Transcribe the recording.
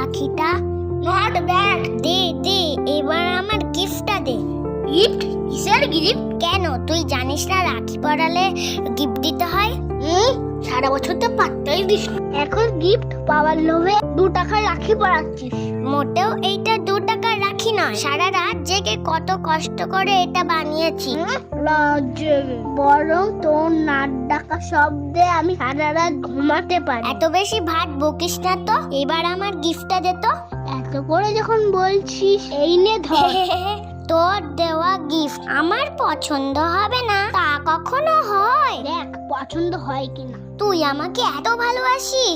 রাখিটা। Not bad. দে দে, এবার আমার গিফটটা দে। গিফট? কিসের গিফট? কেন তুই জানিস না রাখি পরালে গিফট দিতে হয়? সারা বছর তো পাত্তাই দিস না, এখন গিফট পাওয়ার লোভে 2 টাকার রাখি পরাচ্ছিস। মোটেও এইটা 2 টাকার রাখি নয়, সারা রাত জেগে কত কষ্ট করে এটা বানিয়েছি। বরং তোর নাক ডাকা শব্দে আমি সারা রাত ঘুমাতে পারি। এত বেশি ভাত বকিস না তো, এবার আমার গিফটটা দে তো। এত করে যখন বলছিস, এই নে ধর। তোর দেওয়া গিফট আমার পছন্দ হবে না তা কখনো হয়? দেখ পছন্দ হয় কিনা। তুই আমাকে এত ভালোবাসিস,